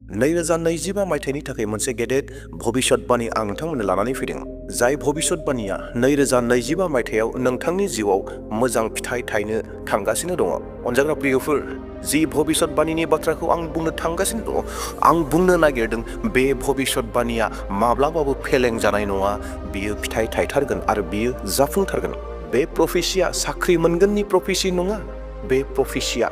2025 मायथाइनि थाखाय मोनसे गेदेर भबिष्यतबाणी आं नोंथांमोननो लानानै फैदों। जाय भबिष्यतबाणीया 2025 मायथाइयाव नोंथांनि जिउआव मोजां फिथाइ थायनो थांगासिनो दङ। अनजाग्रा प्रियफोर, जि भबिष्यतबाणीनि बाथ्राखौ आं बुंनो थांगासिनो दङ, आं बुंनो नागिरदों बे भबिष्यतबाणीया माब्लाबाबो फेलें जानाय नङा। बियो फिथाइ थायथारगोन आरो बियो जाफुंथारगोन। बे प्रफेसिया साख्रि मोनगोननि प्रफेसि नङा। बे प्रफेसिया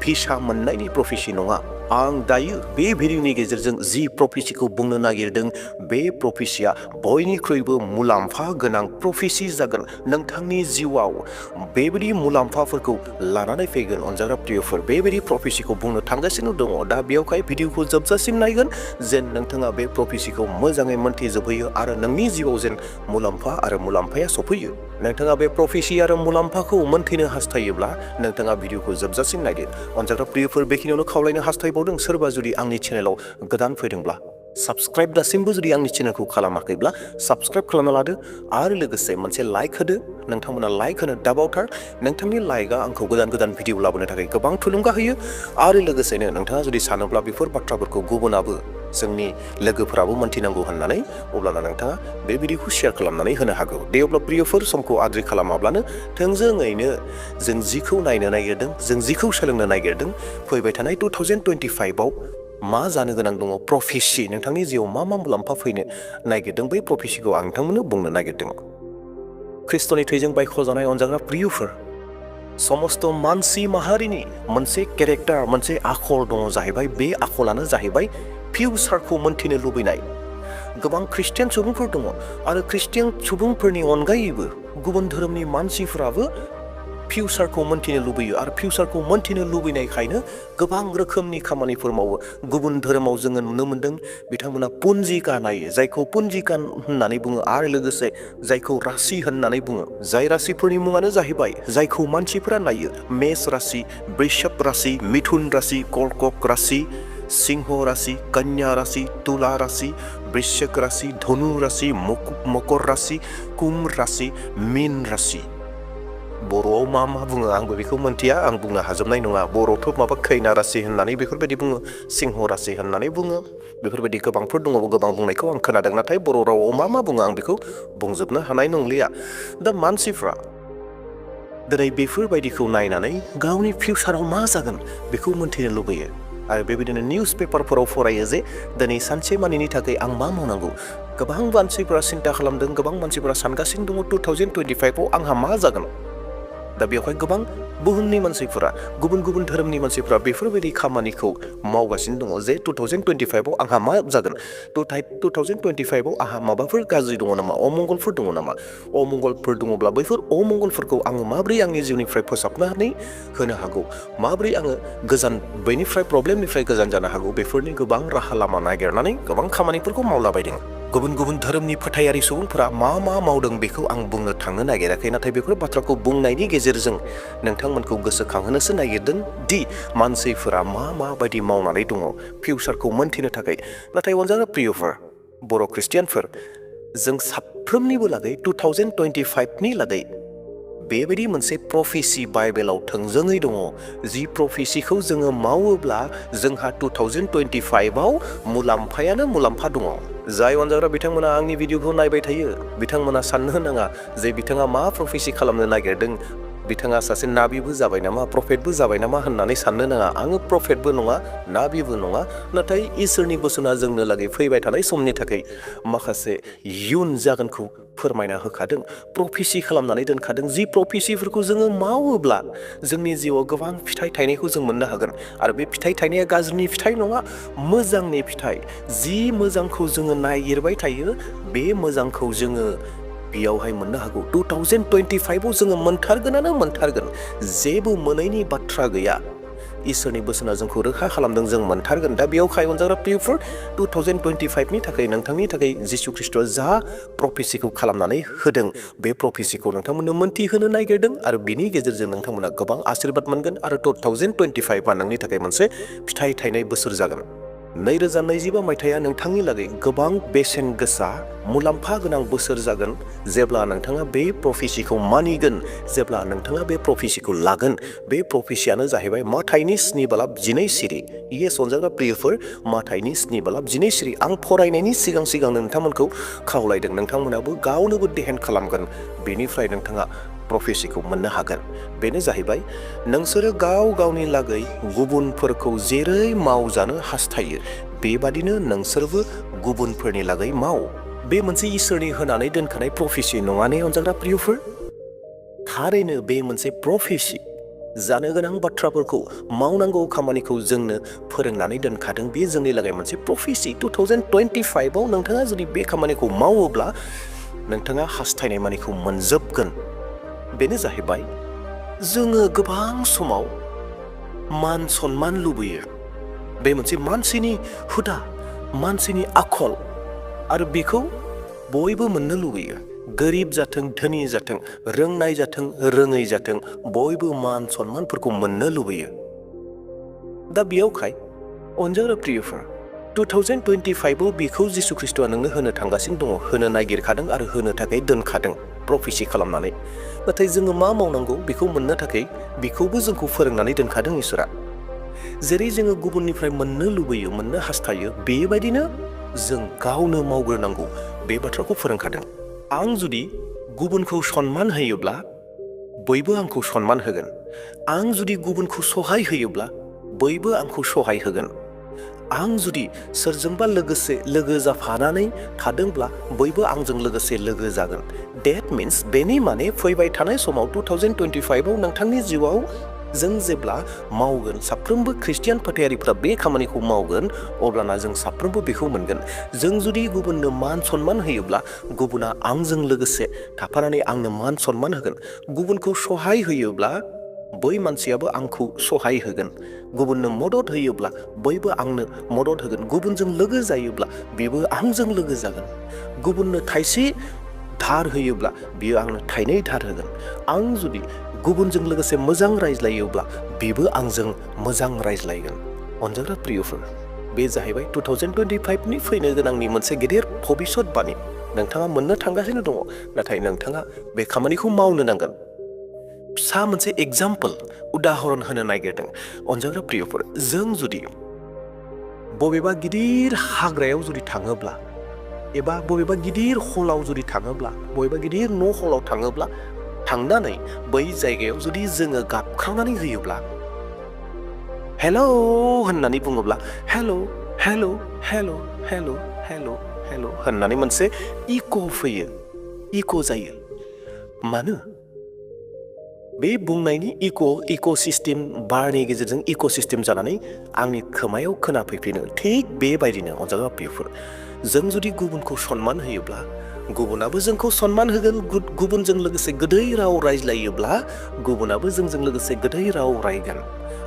भिसा मोननायनि प्रफेसि नङा। आं दायो बे भिडिअनि गेजेरजों जि प्रफेसिखौ बुंनो नागिरदों, बे प्रफेसिया बयनिख्रुइबो मुलाम्फा गोनां प्रफेसि जागोन। नोंथांनि जिउआव बेबायदि मुलाम्फाफोरखौ लानानै फैगोन। अनजाग्रा प्रियफोर, बेबायदि प्रफेसिखौ बुंनो थांगासिनो दङ। दा बेयावहाय भिडिअखौ जोबजासिम नायगोन जेन नोंथाङा बे प्रफेसिखौ मोजाङै मोनथिजोबहैयो आरो नोंनि जिउआव जेन मुलाम्फा आरो मुलाम्फाया सफैयो। नोंथाङा बे प्रफेसि आरो मुलाम्फाखौ मोनथिनो हास्थायोब्ला नोंथाङा भिडिअखौ जोबजासिम नायदो। अनजाग्रा प्रियफोर, बेखिनियावनो खावलायनो हास्थायबावदों सोरबा जुदि आंनि चेनेलाव गोदान फैदोंब्ला साबस्क्राइब दासिमबो जुदि आंनि चेनेलखौ खालामाखैब्ला साबस्क्राइब खालामना लादो आरो लोगोसे मोनसे लाइक होदो। नोंथांमोना लाइक होनो दाबावथार। नोंथांनि लाइकआ आंखौ गोदान गोदान भिडिअ लाबोनो थाखाय गोबां थुलुंगा होयो आरो लोगोसेनो नोंथाङा जुदि सानोब्ला बेफोर बाथ्राफोरखौ गुबुनाबो जोंनि लोगोफोराबो मोनथिनांगौ होननानै, अब्लाना नोंथाङा बे भिडिअखौ शेयार खालामनानै होनो हागौ। दे अब्ला प्रियफोर, समखौ आद्रि खालामाब्लानो थोंजोङैनो जों जिखौ नायनो नागिरदों, जों जिखौ सोलोंनो नागिरदों, फैबाय थानाय 2025आव मा जानो गोनां दङ, प्रफेसि, नोंथांनि जिउआव मा मा मुलाम्फा फैनो नागिरदों, बै प्रफेसिखौ आं नोंथांमोननो बुंनो नागिरदों। ख्रिस्ट'नि थैजों बायख'जानाय अनजाग्रा प्रियफोर, समस्त मानसि माहारिनि मोनसे केरेक्टार, मोनसे आखल दङ जाहैबाय। बे आखलानो जाहैबाय फिउचारखौ मोनथिनो लुबैनाय। गोबां ख्रिस्टियान सुबुंफोर दङ आरो ख्रिस्टियान सुबुंफोरनि अनगायैबो गुबुन धोरोमनि मानसिफोराबो फिउचारखौ मोनथिनो लुबैयो आरो फिउचारखौ मोनथिनो लुबैनायखायनो गोबां रोखोमनि खामानिफोर मावो। गुबुन धोरोमाव जोङो नुनो मोन्दों बिथांमोना पुन्जिका नायो, जायखौ पुन्जिका होननानै बुङो, आरो लोगोसे जायखौ राशि होननानै बुङो। जाय राशिफोरनि मुङानो जाहैबाय, जायखौ मानसिफोरा नायो, मेष राशि, बृषभ राशि, मिथुन राशि, कर्कट राशि, सिंह राशि, कन्या राशि, तुला राशि, वृश्चिक राशि, धनु राशि, मकर राशि, कुम्भ राशि, मीन राशि। बर'आव मा मा बुङो आंबो बेखौ मोनथिया, आं बुंनो हाजोबनाय नङा। बर'थ' माबा खैना राशि होननानै बेफोरबायदि बुङो, सिंह राशि होननानै बुङो, बेफोरबायदि गोबांफोर दङ, गोबां बुंनायखौ आं खोनादों। नाथाय बर' रावआव मा मा बुङो आं बेखौ बुंजोबनो हानाय नंलिया। दा मानसिफ्रा दिनै बेफोरबायदिखौ नायनानै गावनि फिउचाराव मा जागोन बेखौ मोनथिनो लुबैयो आरो बेबायदिनो निउस पेपारफोराव फरायो जे दिनै सानसे मानिनि थाखाय आं मा मावनांगौ। गोबां मानसिफोरा सिन्था खालामदों, गोबां मानसिफोरा सानगासिनो दङ 2025आव आंहा मा जागोन। दा बेवहाय गोबां बुहुमनि मानसिफोरा, गुबुन गुबुन धोरोमनि मानसिफोरा बेफोरबायदि खामानिखौ मावगासिनो दङ जे 2025आव आंहा मा जागोन, 2025आव आंहा माबाफोर गाज्रि दङ नामा, अमंगलफोर दङ नामा। अमंगलफोर दङब्ला बैफोर अमंगलफोरखौ आङो माबोरै आंनि जिउनिफ्राय फोसाबनानै होनो हागौ, माबोरै आङो बैनिफ्राय प्रब्लेमनिफ्राय गोजान जानो हागौ, बेफोरनि गोबां राहा लामा नागिरनानै गोबां खामानिफोरखौ मावलाबायदों। गुबुन गुबुन धोरोमनि फोथायारि सुबुंफोरा मा मा मावदों बेखौ आं बुंनो थांनो नागिराखै, नाथाय बेफोर बाथ्राखौ बुंनायनि गेजेरजों नोंथांमोनखौ गोसोखांहोनोसो नागिरदों दि मानसिफोरा मा बायदि मावनानै दङ फिउचारखौ मोनथिनो थाखाय। नाथाय अनजाग्रा प्रियफोर, बर' ख्रिस्टियानफोर, जों साफ्रोमनिबो लागै 2025नि लागै बेबायदि मोनसे प्रफेसि बाइबेलाव थोंजोङै दङ। जि प्रफेसिखौ जोङो मावोब्ला जोंहा 2025आव मुलाम्फायानो मुलाम्फा दङ। जाय अनजाग्रा बिथांमोना आंनि भिडिअखौ नायबाय थायो, बिथांमोना साननो नाङा जे बिथाङा मा प्रफेसि खालामनो नागिरदों, बिथाङा सासे नाबिबो जाबाय नामा, प्रफेटबो जाबाय नामा होननानै साननो नाङा। आङो प्रफेटबो नङा, नाबिबो नङा, नाथाय इसोरनि बोसोना जोंनो लागै फैबाय थानाय समनि थाखाय माखासे इयुन जागोनखौ फोरमायना होखादों, प्रफेसि खालामनानै दोनखादों। जि प्रफेसिफोरखौ जोङो मावोब्ला जोंनि जिउआव गोबां फिथाइ थायनायखौ जों मोननो हागोन आरो बे फिथाइ थायनाया गाज्रिनि फिथाइ नङा, मोजांनि फिथाइ। जि मोजांखौ जोङो नागिरबाय थायो, बे मोजांखौ जोङो बेयावहाय मोननो हागौ। 2025आव जोङो मोनथारगोन। जेबो मोनैनि बाथ्रा गैया। इसोरनि बोसोना जोंखौ रोखा खालामदों, जों मोनथारगोन। दा बेयावहाय अनजाग्रा प्रियफोर, 2025नि थाखाय नोंथांनि थाखाय जिसु ख्रिस्ट'आ जा प्रफेसिखौ खालामनानै होदों, बे प्रफेसिखौ नोंथांमोननो मोनथिहोनो नागिरदों आरो बिनि गेजेरजों नोंथांमोना गोबां आशीर्बाद मोनगोन आरो 2025आ नोंनि थाखाय मोनसे फिथाइ थायनाय बोसोर जागोन। 2025 मायथाइया नोंथांनि लागै गोबां बेसेन गोसा मुलाम्फा गोनां बोसोर जागोन जेब्ला नोंथाङा बे प्रफेसिखौ मानिगोन, जेब्ला नोंथाङा बे प्रफेसिखौ लागोन। बे प्रफेसियानो जाहैबाय माथाइनि 7:12 सिरि। इयेस अनजाग्रा प्रियफोर, माथाइनि 7:12 सिरि। आं फरायनायनि सिगां नोंथांमोनखौ खावलायदों, नोंथांमोनाबो गावनोबो देहेन खालामगोन, बेनिफ्राय नोंथाङा प्रफेसिखौ मोननो हागोन। बेनो जाहैबाय नोंसोरो गाव गावनि लागै गुबुनफोरखौ जेरै मावजानो हास्थायो बेबादिनो नोंसोरबो गुबुनफोरनि लागै माव। बे मोनसे इसोरनि होनानै दोनखानाय प्रफेसि नङा ने अनजाग्रा प्रियफोर? थारैनो बे मोनसे प्रफेसि। जानो गोनां बाथ्राफोरखौ, मावनांगौ खामानिखौ जोंनो फोरोंनानै दोनखादों। बे जोंनि लागै मोनसे प्रफेसि। 2025 नोंथाङा जुदि बे खामानिखौ मावोब्ला नोंथाङा हास्थायनाय मानिखौ मोनजोबगोन। बेनो जाहैबाय जोङो गोबां समाव मान सनमान लुबैयो। बे मोनसे मानसिनि हुदा, मानसिनि आखल, आरो बेखौ बयबो मोननो लुबैयो। गोरिब जाथों, धोनि जाथों, रोंनाय जाथों, रोङै जाथों, बयबो मान सनमानफोरखौ मोननो लुबैयो। दा बेयावखाय अनजाग्रा प्रियफोर, 2025 बेखौ जिसु ख्रिस्ट'आ नोंनो होनो थांगासिनो दङ, होनो नागिरखादों आरो होनो थाखाय दोनखादों प्रफेसि खालामनानै। नाथाय जोङो मा मावनांगौ बेखौ मोननो थाखाय बेखौबो जोंखौ फोरोंनानै दोनखादों इसोरा। जेरै जोङो गुबुननिफ्राय मोननो लुबैयो, मोननो हास्थायो, बेबायदिनो जों गावनो मावग्रोनांगौ बे बाथ्राखौ फोरोंखादों। आं जुदि गुबुनखौ सनमान होयोब्ला बयबो आंखौ सनमान होगोन। आं जुदि गुबुनखौ सहाय होयोब्ला बयबो आंखौ सहाय होगोन। आं जुदि सोरजोंबा लोगो जाफानानै थादोंब्ला बयबो आंजों लोगोसे लोगो जागोन। डेट मिन्स, बेनि माने फैबाय थानाय समाव 2025 नोंथांनि जिउआव जों जेब्ला मावगोन, साफ्रोमबो ख्रिस्टियान फोथायारिफ्रा बे खामानिखौ मावगोन, अब्लाना जों साफ्रोमबो बेखौ मोनगोन। जों जुदि गुबुननो मान सनमान होयोब्ला गुबुना आंजों लोगोसे थाफानानै आंनो मान सनमान होगोन। गुबुनखौ सहाय होयोब्ला बै मानसियाबो आंखौ सहाय होगोन। गुबुननो मदद होयोब्ला बयबो आंनो मदद होगोन। गुबुनजों लोगो जायोब्ला बेबो आंजों लोगो जागोन। गुबुननो थाइसे धार होयोब्ला बियो आंनो थाइनै धार होगोन। आं जुदि गुबुनजों लोगोसे मोजां रायज्लायोब्ला बेबो आंजों मोजां रायज्लायगोन। अनजाग्रा प्रियफोर, बे जाहैबाय 2025 फैनो गोनांनि मोनसे गेदेर भबिष्यतबाणी। नोंथाङा मोननो थांगासिनो दङ, नाथाय नोंथाङा बे खामानिखौ मावनो नांगोन। फिसा मोनसे एग्जाम्पल, उदाहरन होनो नागिरदों। अनजाग्रा प्रियफोर, जों जुदि बबेबा गिदिर हाग्रायाव जुदि थाङोब्ला, एबा बबेबा गिदिर हलाव जुदि थाङोब्ला, बबेबा गिदिर न' हलाव थाङोब्ला, थांनानै बै जायगायाव जुदि जोङो गाबख्रावनानै होयोब्ला, हेलौ होननानै बुङोब्ला, hello hello hello hello hello hello होननानै मोनसे इक' फैयो, इक' जायो। मानो? बे बुंनायनि इक' सिस्टेम, बारनि गेजेरजों इक' सिस्टेम जानानै आंनि खोमायाव खोनाफैफिनो। थिग बेबायदिनो अनजाग्रा प्रियफोर, जों जुदि गुबुनखौ सनमान होयोब्ला गुबुनाबो जोंखौ सनमान होगोन। गुबुनजों लोगोसे गोदै राव रायज्लायोब्ला गुबुनाबो जोंजों लोगोसे गोदै राव रायगोन।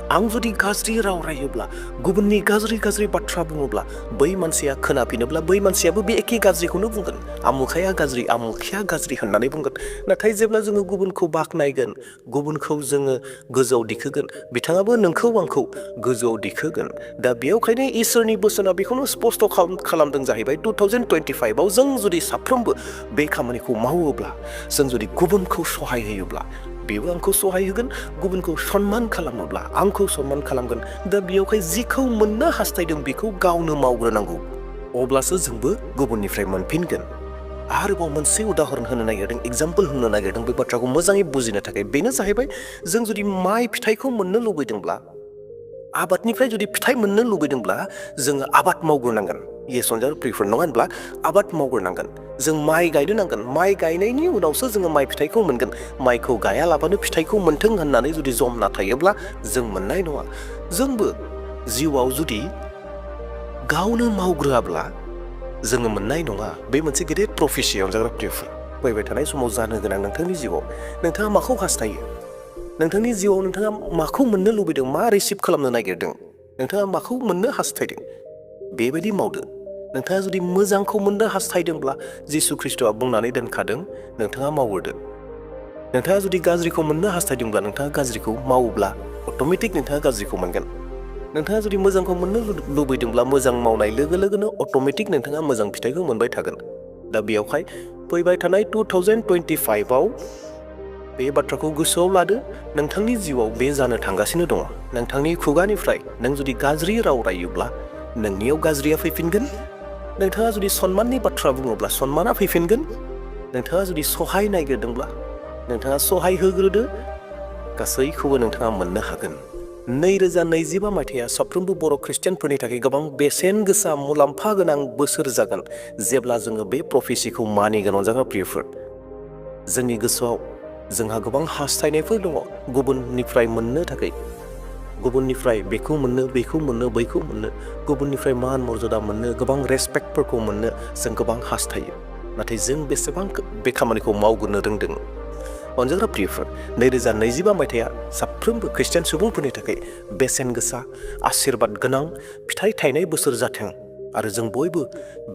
आं जुदि गाज्रि राव रायोब्ला, गुबुननि गाज्रि बाथ्रा बुङोब्ला, बै मानसिया खोनाफिनोब्ला बै मानसियाबो बे एखे गाज्रिखौनो बुंगोन। आमुखाया गाज्रि, आमुखाया गाज्रि होननानै बुंगोन। नाथाय जेब्ला जोङो गुबुनखौ बाख्नायगोन, गुबुनखौ जोङो गोजौआव दिखोगोन, बिथाङाबो नोंखौ आंखौ गोजौआव दिखोगोन। दा बेयावखायनो इसोरनि बोसोना बेखौनो स्पष्ट खालामदों जाहैबाय, 2025 जों जुदि साफ्रोमबो बे खामानिखौ मावोब्ला, जों जुदि गुबुनखौ सहाय होयोब्ला बेबो आंखौ सहाय होगोन। गुबुनखौ सनमान खालामोब्ला आंखौ सनमान खालामगोन। दा बेयावहाय जिखौ मोननो हास्थायदों बेखौ गावनो मावग्रोनांगौ, अब्लासो जोंबो गुबुननिफ्राय मोनफिनगोन। आरोबाव मोनसे उदाहरन होनो नागिरदों, एग्जाम्पल होनो नागिरदों बे बाथ्राखौ मोजाङै बुजिनो थाखाय। बेनो जाहैबाय, जों जुदि माइ फिथाइखौ मोननो लुबैदोंब्ला, आबादनिफ्राय जुदि फिथाइ मोननो लुबैदोंब्ला जोङो आबाद मावग्रोनांगोन। येस अनजाग्रा प्रियफोर, नङा होनब्ला? आबाद मावग्रोनांगोन। जों माइ गायनो नांगोन। माइ गायनायनि उनावसो जोङो माइ फिथाइखौ मोनगोन। माइखौ गायालाबानो फिथाइखौ मोन्थों होननानै जुदि जमना थायोब्ला जों मोननाय नङा। जोंबो जिउआव जुदि गावनो मावग्रोआब्ला जोङो मोननाय नङा। बे मोनसे गेदेर प्रफेसि अनजाग्रा प्रियफोर। फैबाय थानाय समाव जानो गोनां नोंथांनि जिउआव नोंथाङा माखौ हास्थायो? नोंथांनि जिउआव नोंथाङा माखौ मोननो लुबैदों? मा रिसिभ खालामनो नागिरदों? नोंथाङा माखौ मोननो हास्थायदों? बेबायदि मावदो। नोंथाङा जुदि मोजांखौ मोननो हास्थायदोंब्ला जिसु ख्रिस्ट'आ बुंनानै दोनखादों, नोंथाङा मावग्रोदो। नोंथाङा जुदि गाज्रिखौ मोननो हास्थायदोंब्ला नोंथाङा गाज्रिखौ मावोब्ला अट'मेटिक नोंथाङा गाज्रिखौ मोनगोन। नोंथाङा जुदि मोजांखौ मोननो लुबैदोंब्ला मोजां मावनाय लोगो लोगोनो अट'मेटिक नोंथाङा मोजां फिथाइखौ मोनबाय थागोन। दा बेयावहाय फैबाय थानाय 2025आव बे बाथ्राखौ गोसोआव लादो, नोंथांनि जिउआव बे जानो थांगासिनो दङ। नोंथांनि खुगानिफ्राय नों जुदि गाज्रि राव रायोब्ला नोंनियाव गाज्रिया फैफिनगोन। नोंथाङा जुदि सन्माननि बाथ्रा बुङोब्ला सन्माना फैफिनगोन। नोंथाङा जुदि सहाय नागिरदोंब्ला नोंथाङा सहाय होग्रोदो, गासैखौबो नोंथाङा मोननो हागोन। 2025 मायथाइया साफ्रोमबो बर' ख्रिस्टियानफोरनि थाखाय गोबां बेसेन गोसा मुलाम्फा गोनां बोसोर जागोन जेब्ला जोङो बे प्रफेसिखौ मानिगोन। अनजाग्रा प्रियफोर, जोंनि गोसोआव जोंहा गोबां हास्थायनायफोर दङ गुबुननिफ्राय मोननो थाखाय। गुबुननिफ्राय बेखौ मोननो, बेखौ मोननो, बैखौ मोननो, गुबुननिफ्राय मान मर्यादा मोननो, गोबां रेसपेक्टफोरखौ मोननो जों गोबां हास्थायो। नाथाय जों बेसेबां बे खामानिखौ मावग्रोनो रोंदों? अनजाग्रा प्रियफोर, 2025 मायथाइया साफ्रोमबो ख्रिस्टियान सुबुंफोरनि थाखाय बेसेन गोसा, आशीर्बाद गोनां, फिथाइ थायनाय बोसोर जाथों आरो जों बयबो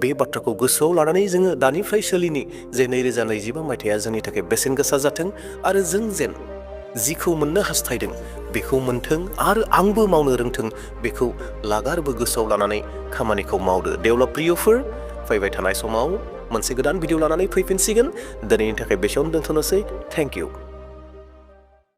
बे बाथ्राखौ गोसोआव लानानै जोङो दानिफ्राय सोलिनि जे 2025 मायथाइया जोंनि थाखाय बेसेन गोसा जाथों आरो जों जेन जिखौ मोननो हास्थायदों बेखौ मोनथों आरो आंबो मावनो रोंथों, बेखौ लागारबो गोसोआव लानानै खामानिखौ मावदो। देवला प्रियफोर, फैबाय थानाय समाव मोनसे गोदान भिडिअ लानानै फैफिनसिगोन। दिनैनि थाखाय बेसेयावनो दोनथ'नोसै। Thank you.